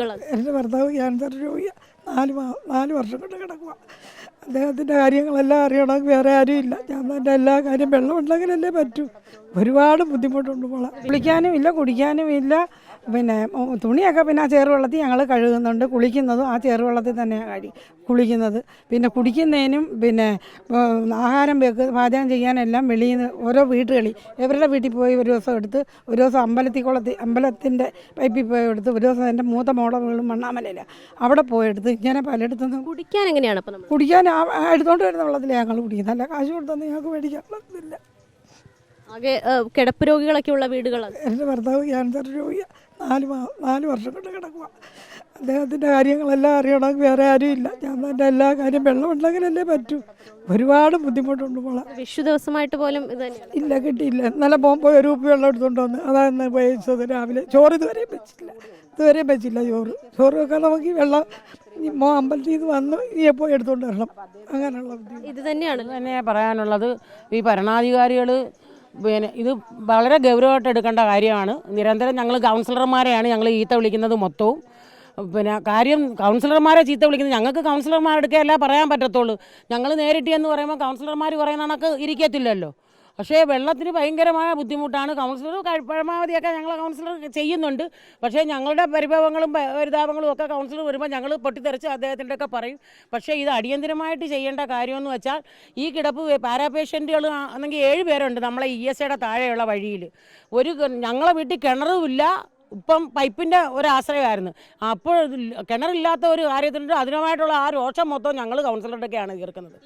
എൻ്റെ ഭർത്താവ് ക്യാൻസർ രോഗിയാണ്. 4 വർഷം കൊണ്ട് കിടക്കുക. അദ്ദേഹത്തിൻ്റെ കാര്യങ്ങളെല്ലാം അറിയണമെങ്കിൽ വേറെ ആരുമില്ല. ഞാൻ തന്നെ എല്ലാ കാര്യം വെള്ളം ഉണ്ടെങ്കിലല്ലേ പറ്റൂ. ഒരുപാട് ബുദ്ധിമുട്ടുണ്ട് മോളെ. കുളിക്കാനും ഇല്ല, കുടിക്കാനും ഇല്ല. പിന്നെ തുണിയൊക്കെ പിന്നെ ആ ചേറുവെള്ളത്തിൽ ഞങ്ങൾ കഴുകുന്നുണ്ട്. കുളിക്കുന്നതും ആ ചേറുവെള്ളത്തിൽ തന്നെയാണ് കുളിക്കുന്നത്. പിന്നെ കുടിക്കുന്നതിനും പിന്നെ ആഹാരം പാചകം ചെയ്യാനെല്ലാം വെളിയിൽ നിന്ന് ഓരോ വീട്ടുകളിൽ ഇവരുടെ വീട്ടിൽ പോയി ഒരു ദിവസം എടുത്ത്, ഒരു ദിവസം അമ്പലത്തിൻ്റെ പൈപ്പിൽ പോയി എടുത്ത്, ഒരു ദിവസം എൻ്റെ മൂത്ത മോളെ വീടും മണ്ണാമലയില്ല അവിടെ പോയെടുത്ത്, ഇങ്ങനെ പലയിടത്തുനിന്ന് കുടിക്കാൻ എങ്ങനെയാണ് അപ്പം നമ്മൾ? കുടിക്കാൻ എടുത്തോണ്ട് വരുന്ന വെള്ളത്തിൽ ഞങ്ങൾ കുടിക്കുന്നത്. നല്ല കാശ് കൊടുത്തൊന്നും ഞങ്ങൾക്ക് മേടിക്കാനുള്ളതില്ല. ആകെ കിടപ്പ് രോഗികളൊക്കെ ഉള്ള വീടുകളാണ്. എൻ്റെ ഭർത്താവ് ക്യാൻസർ രോഗിയാണ്. 4 വർഷം കൊണ്ട് കിടക്കുക. അദ്ദേഹത്തിൻ്റെ കാര്യങ്ങളെല്ലാം അറിയണമെങ്കിൽ വേറെ ആരുമില്ല. ഞാൻ തന്നെ എല്ലാ കാര്യം വെള്ളം ഉണ്ടെങ്കിലല്ലേ പറ്റൂ. ഒരുപാട് ബുദ്ധിമുട്ടുണ്ട് മോളെ. വിഷു ദിവസമായിട്ട് പോലും ഇത് തന്നെയാണ്. ഇല്ല, കിട്ടിയില്ല. ഇന്നലെ പോകുമ്പോൾ ഒരു ഉപ്പ് വെള്ളം എടുത്തുകൊണ്ട് വന്ന് അതാണ് ഉപയോഗിച്ചത്. രാവിലെ ചോറ് ഇതുവരെയും വെച്ചില്ല. ചോറ് വെക്കാൻ നമുക്ക് വെള്ളം അമ്പലത്തിൽ നിന്ന് വന്ന് എപ്പോൾ എടുത്തുകൊണ്ട് വരണം. അങ്ങനെയുള്ള ഇത് തന്നെയാണ് തന്നെ പറയാനുള്ളത്. ഈ ഭരണാധികാരികൾ പിന്നെ ഇത് വളരെ ഗൗരവമായിട്ട് എടുക്കേണ്ട കാര്യമാണ്. നിരന്തരം ഞങ്ങൾ കൗൺസിലർമാരെയാണ് ഞങ്ങൾ ഈത്ത വിളിക്കുന്നത് മൊത്തവും. പിന്നെ കാര്യം കൗൺസിലർമാരെ ചീത്ത വിളിക്കുന്നത് ഞങ്ങൾക്ക് കൗൺസിലർമാരെടുക്കുകയല്ല പറയാൻ പറ്റത്തുള്ളൂ. ഞങ്ങൾ നേരിട്ട് എന്ന് പറയുമ്പോൾ കൗൺസിലർമാർ പറയുന്ന കണക്ക് ഇരിക്കത്തില്ലല്ലോ. പക്ഷേ വെള്ളത്തിന് ഭയങ്കരമായ ബുദ്ധിമുട്ടാണ്. കൗൺസിലർ പരമാവധിയൊക്കെ ഞങ്ങൾ കൗൺസിലർ ചെയ്യുന്നുണ്ട്. പക്ഷേ ഞങ്ങളുടെ പരിഭവങ്ങളും പരിതാപങ്ങളും ഒക്കെ കൗൺസിലർ വരുമ്പോൾ ഞങ്ങൾ പൊട്ടിത്തെറിച്ച് അദ്ദേഹത്തിൻ്റെ ഒക്കെ പറയും. പക്ഷേ ഇത് അടിയന്തരമായിട്ട് ചെയ്യേണ്ട കാര്യമെന്ന് വെച്ചാൽ ഈ കിടപ്പ് പാരാപേഷ്യൻറ്റുകൾ ആണെങ്കിൽ 7 പേരുണ്ട് നമ്മളെ ESAയുടെ താഴെയുള്ള വഴിയിൽ. ഞങ്ങളെ വീട്ടിൽ കിണറുമില്ല. ഇപ്പം പൈപ്പിൻ്റെ ഒരാശ്രയമായിരുന്നു. അപ്പോൾ കിണറില്ലാത്ത ഒരു കാര്യത്തിനുണ്ട്. അതിനുമായിട്ടുള്ള ആ രോഷം മൊത്തം ഞങ്ങൾ കൗൺസിലറുടെയൊക്കെയാണ് തീർക്കുന്നത്.